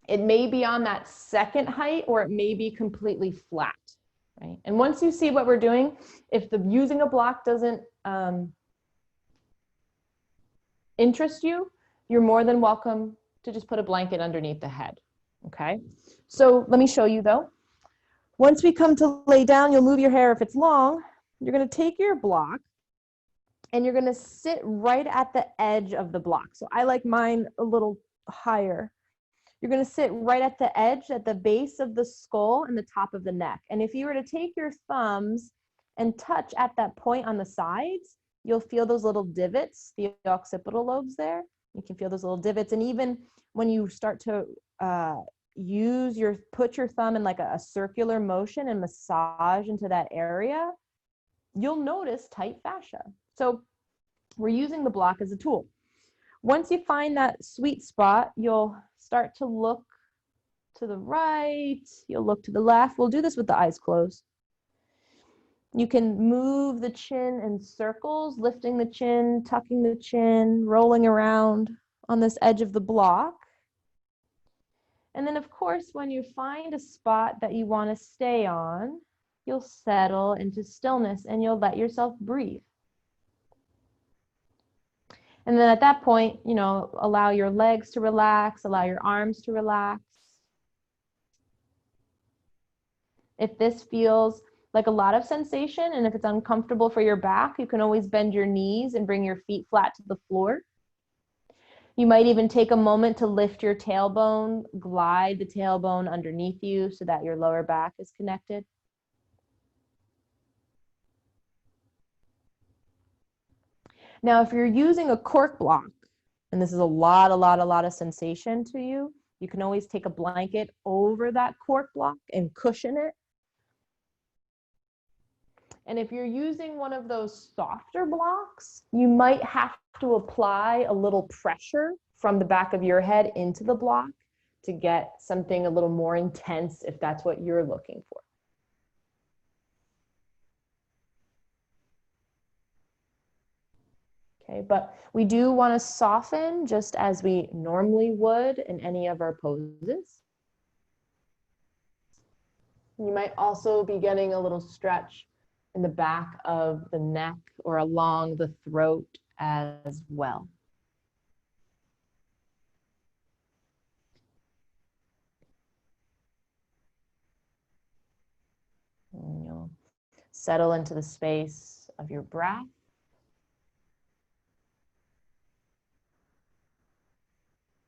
Speaker 1: It may be on that second height or it may be completely flat, right? And once you see what we're doing, if the using a block doesn't interest you, you're more than welcome to just put a blanket underneath the head, okay? So let me show you though. Once we come to lay down, you'll move your hair if it's long. You're going to take your block and you're going to sit right at the edge of the block. So I like mine a little higher. You're going to sit right at the edge, at the base of the skull and the top of the neck. And if you were to take your thumbs and touch at that point on the sides, you'll feel those little divots, the occipital lobes there. You can feel those little divots. And even when you start to put your thumb in like a circular motion and massage into that area, you'll notice tight fascia. So we're using the block as a tool. Once you find that sweet spot, you'll start to look to the right, you'll look to the left. We'll do this with the eyes closed. You can move the chin in circles, lifting the chin, tucking the chin, rolling around on this edge of the block. And then, of course, when you find a spot that you want to stay on, you'll settle into stillness and you'll let yourself breathe. And then at that point, allow your legs to relax, allow your arms to relax. If this feels like a lot of sensation and if it's uncomfortable for your back, you can always bend your knees and bring your feet flat to the floor. You might even take a moment to lift your tailbone, glide the tailbone underneath you so that your lower back is connected. Now, if you're using a cork block, and this is a lot of sensation to you, you can always take a blanket over that cork block and cushion it. And if you're using one of those softer blocks, you might have to apply a little pressure from the back of your head into the block to get something a little more intense if that's what you're looking for. Okay, but we do want to soften just as we normally would in any of our poses. You might also be getting a little stretch in the back of the neck or along the throat as well. And you'll settle into the space of your breath.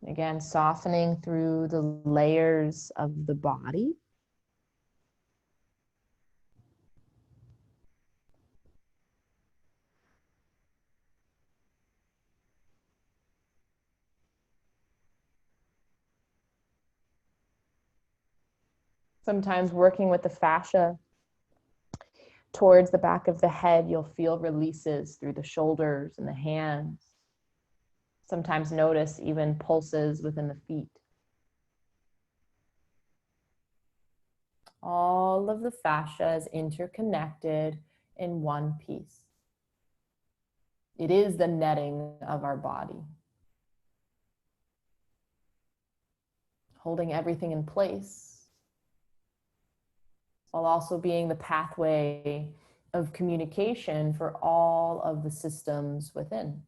Speaker 1: Again, softening through the layers of the body. Sometimes working with the fascia towards the back of the head, you'll feel releases through the shoulders and the hands. Sometimes notice even pulses within the feet. All of the fascia is interconnected in one piece. It is the netting of our body, holding everything in place, while also being the pathway of communication for all of the systems within.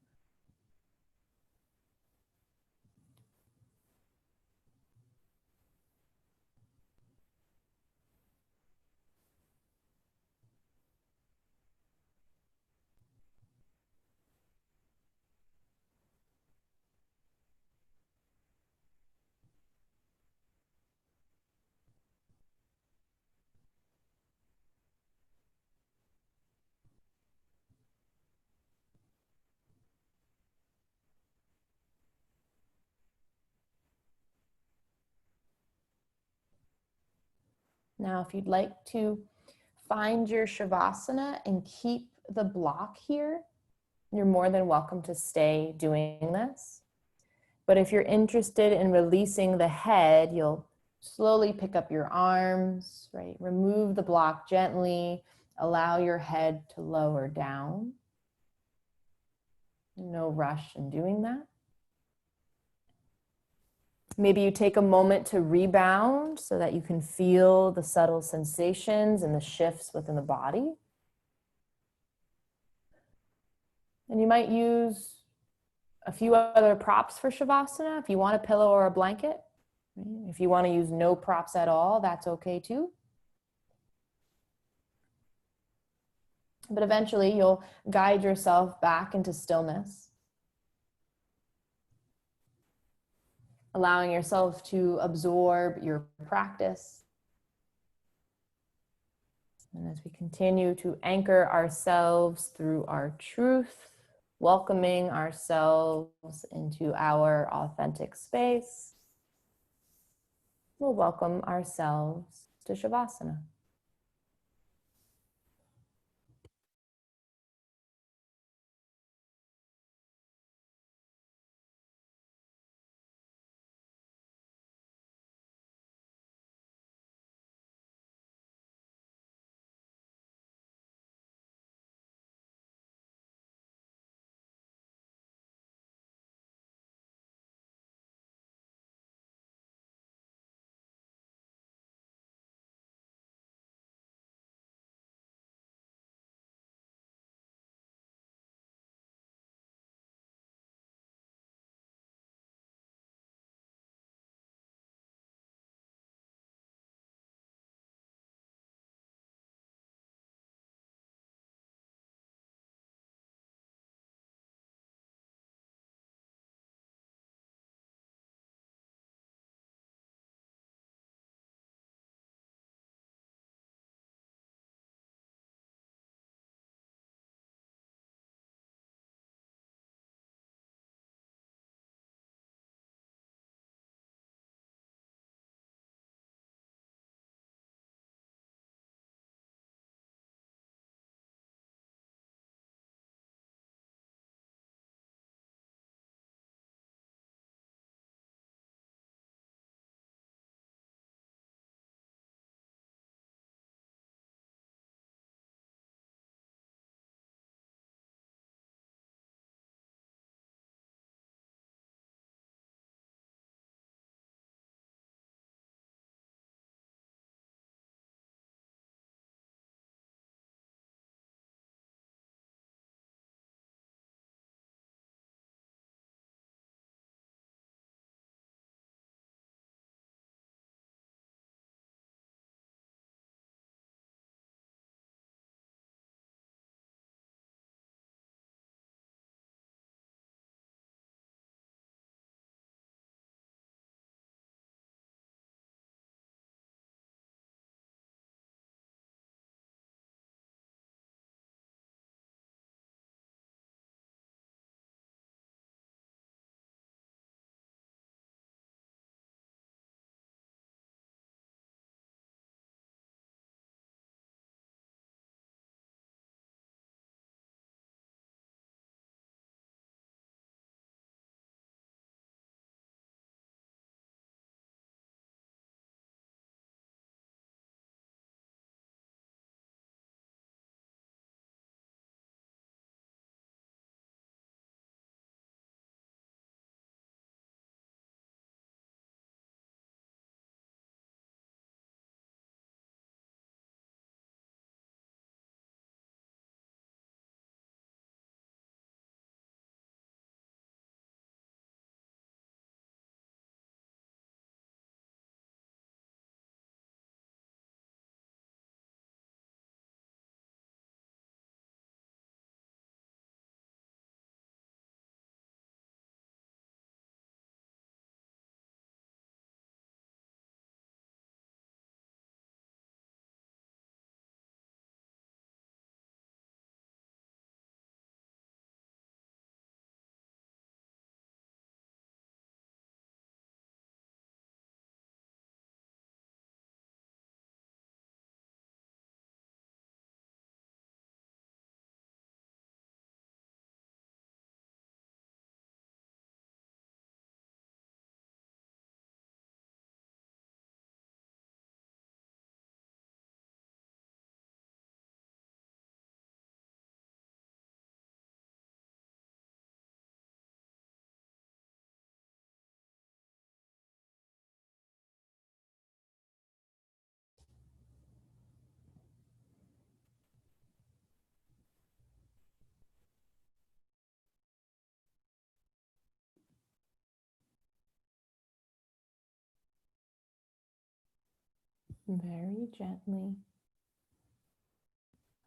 Speaker 1: Now, if you'd like to find your Shavasana and keep the block here, you're more than welcome to stay doing this. But if you're interested in releasing the head, you'll slowly pick up your arms, right? Remove the block gently, allow your head to lower down. No rush in doing that. Maybe you take a moment to rebound so that you can feel the subtle sensations and the shifts within the body. And you might use a few other props for Shavasana if you want a pillow or a blanket. If you want to use no props at all, that's okay too. But eventually you'll guide yourself back into stillness, allowing yourself to absorb your practice. And as we continue to anchor ourselves through our truth, welcoming ourselves into our authentic space, we'll welcome ourselves to Shavasana. Very gently.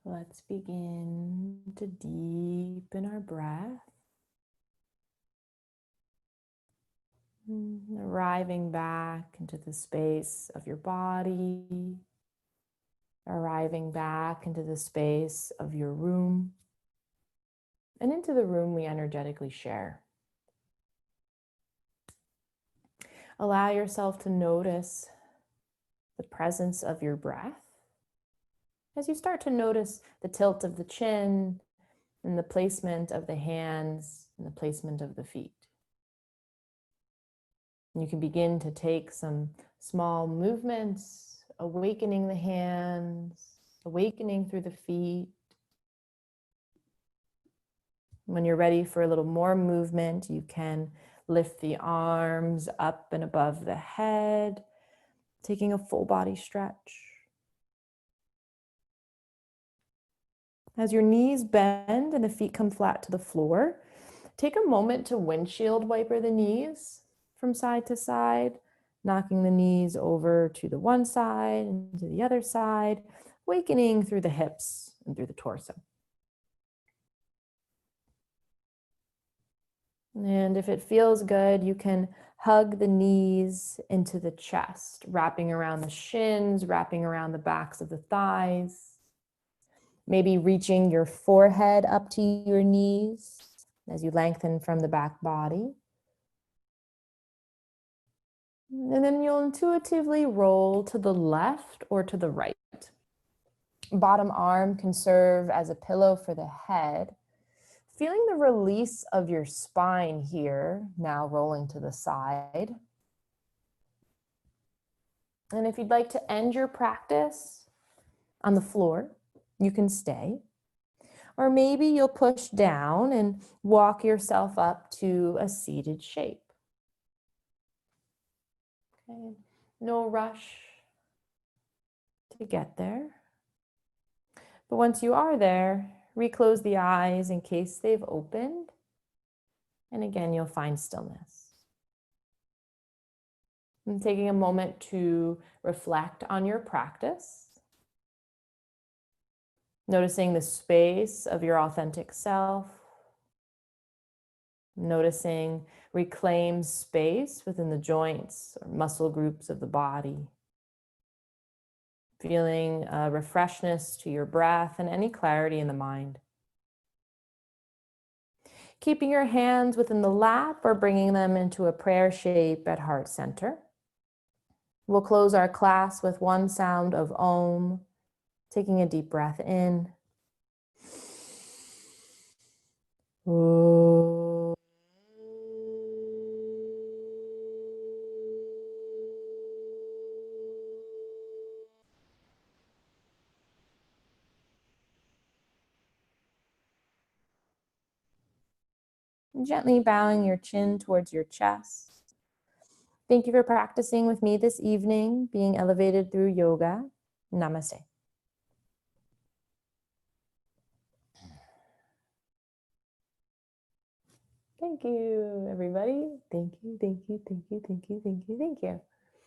Speaker 1: Let's begin to deepen our breath. Arriving back into the space of your body, arriving back into the space of your room, and into the room we energetically share. Allow yourself to notice the presence of your breath as you start to notice the tilt of the chin and the placement of the hands and the placement of the feet. You can begin to take some small movements, awakening the hands, awakening through the feet. When you're ready for a little more movement, you can lift the arms up and above the head, taking a full body stretch. As your knees bend and the feet come flat to the floor, take a moment to windshield wiper the knees from side to side, knocking the knees over to the one side and to the other side, awakening through the hips and through the torso. And if it feels good, you can hug the knees into the chest, wrapping around the shins, wrapping around the backs of the thighs. Maybe reaching your forehead up to your knees as you lengthen from the back body. And then you'll intuitively roll to the left or to the right. Bottom arm can serve as a pillow for the head. Feeling the release of your spine here, now rolling to the side. And if you'd like to end your practice on the floor, you can stay. Or maybe you'll push down and walk yourself up to a seated shape. Okay, no rush to get there. But once you are there, reclose the eyes in case they've opened. And again, you'll find stillness. And taking a moment to reflect on your practice. Noticing the space of your authentic self. Noticing reclaimed space within the joints or muscle groups of the body. Feeling a refreshness to your breath and any clarity in the mind. Keeping your hands within the lap or bringing them into a prayer shape at heart center. We'll close our class with one sound of Om, taking a deep breath in. Om. Gently bowing your chin towards your chest. Thank you for practicing with me this evening, being elevated through yoga. Namaste. Thank you, everybody. Thank you, thank you, thank you, thank you, thank you, thank you.